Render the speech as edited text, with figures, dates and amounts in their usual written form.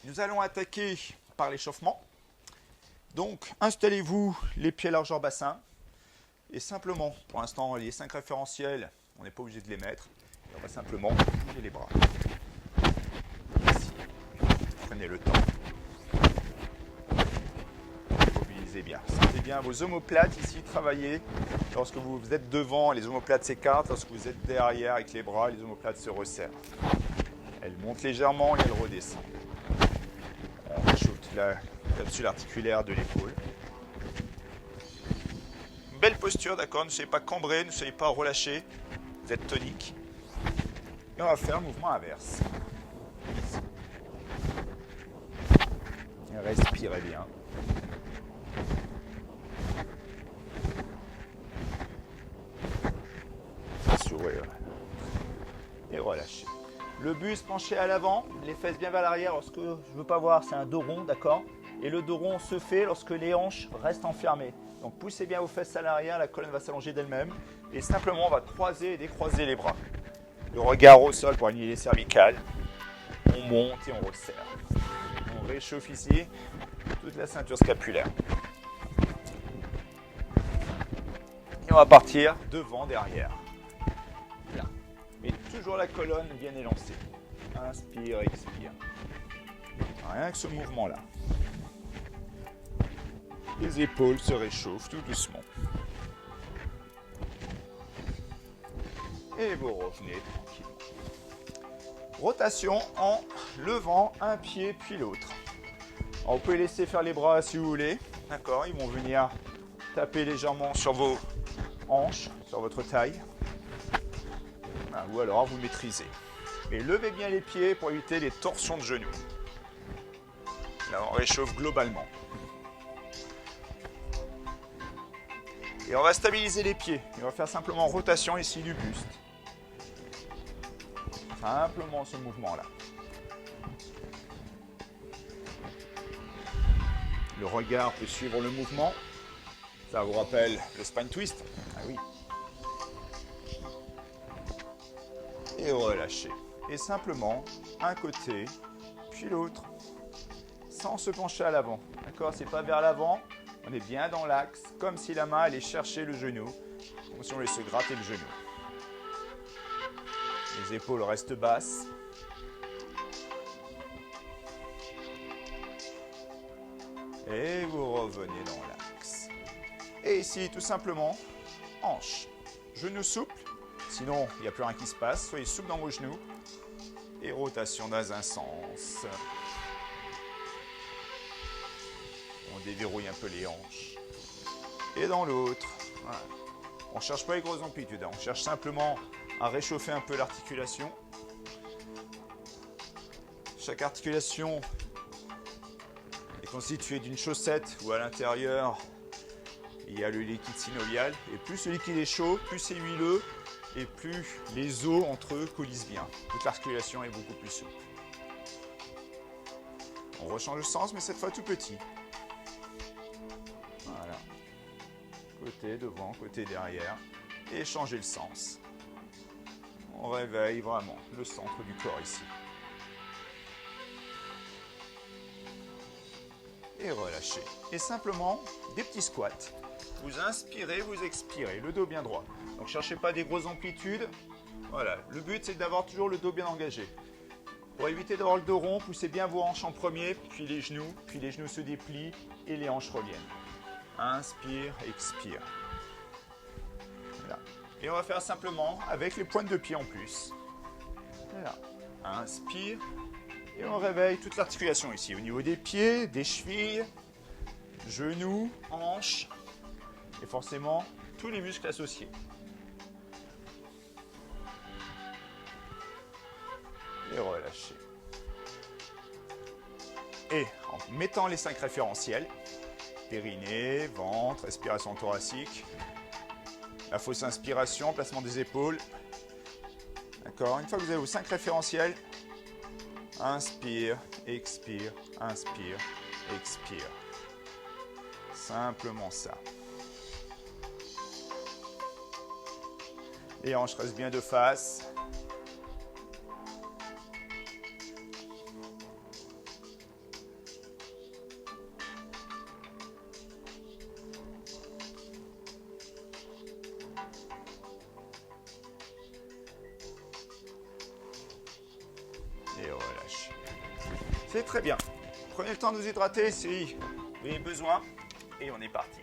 Nous allons attaquer par l'échauffement. Donc, installez-vous les pieds largeur bassin. Et simplement, pour l'instant, les 5 référentiels, on n'est pas obligé de les mettre. On va simplement bouger les bras. Ici. Prenez le temps. Mobilisez bien. Sentez bien vos omoplates ici travailler. Lorsque vous êtes devant, les omoplates s'écartent. Lorsque vous êtes derrière avec les bras, les omoplates se resserrent. Elles montent légèrement et elles redescendent. On réchauffe la capsule articulaire de l'épaule. Belle posture, d'accord. Ne soyez pas cambré, ne soyez pas relâché. Vous êtes tonique. Et on va faire un mouvement inverse. Et respirez bien. Sourire. Et relâchez. Le buste penché à l'avant, les fesses bien vers l'arrière. Lorsque je ne veux pas voir, c'est un dos rond, d'accord. Et le dos rond se fait lorsque les hanches restent enfermées. Donc poussez bien vos fesses à l'arrière, la colonne va s'allonger d'elle-même. Et simplement, on va croiser et décroiser les bras. Le regard au sol pour aligner les cervicales. On monte et on resserre. On réchauffe ici toute la ceinture scapulaire. Et on va partir devant, derrière. Là. Mais toujours la colonne bien élancée. Inspire, expire. Rien que ce mouvement-là. Les épaules se réchauffent tout doucement. Et vous revenez tranquillement. Rotation en levant un pied puis l'autre. Vous pouvez laisser faire les bras si vous voulez. D'accord, ils vont venir taper légèrement sur vos hanches, sur votre taille. Ou alors vous maîtrisez. Mais levez bien les pieds pour éviter les torsions de genoux. Là, on réchauffe globalement. Et on va stabiliser les pieds. Et on va faire simplement rotation ici du buste. Simplement ce mouvement-là. Le regard peut suivre le mouvement. Ça vous rappelle le spine twist? Ah oui. Et relâchez. Et simplement, un côté, puis l'autre, sans se pencher à l'avant. D'accord? C'est pas vers l'avant. On est bien dans l'axe, comme si la main allait chercher le genou, comme si on allait se gratter le genou. Les épaules restent basses. Et vous revenez dans l'axe. Et ici, tout simplement, hanche. Genoux souples, sinon il n'y a plus rien qui se passe. Soyez souple dans vos genoux. Et rotation dans un sens. On déverrouille un peu les hanches. Et dans l'autre. Voilà. On ne cherche pas les grosses amplitudes, on cherche simplement à réchauffer un peu l'articulation. Chaque articulation est constituée d'une chaussette où à l'intérieur il y a le liquide synovial. Et plus ce liquide est chaud, plus c'est huileux et plus les os entre eux coulissent bien. Toute l'articulation est beaucoup plus souple. On rechange le sens, mais cette fois tout petit. Voilà. Côté devant, côté derrière. Et changer le sens. On réveille vraiment le centre du corps ici. Et relâchez. Et simplement, des petits squats. Vous inspirez, vous expirez, le dos bien droit. Donc ne cherchez pas des grosses amplitudes. Voilà, le but c'est d'avoir toujours le dos bien engagé. Pour éviter d'avoir le dos rond, poussez bien vos hanches en premier, puis les genoux se déplient et les hanches reviennent. Inspire, expire. Voilà. Et on va faire simplement avec les pointes de pied en plus. Voilà. Inspire. Et on réveille toute l'articulation ici, au niveau des pieds, des chevilles, genoux, hanches, et forcément tous les muscles associés. Et relâchez. Et en mettant les 5 référentiels, périnée, ventre, respiration thoracique, la fausse inspiration, placement des épaules. D'accord. Une fois que vous avez vos 5 référentiels, inspire, expire, expire. Simplement ça. Les hanches restent bien de face. C'est très bien. Prenez le temps de vous hydrater si vous avez besoin. Et on est parti.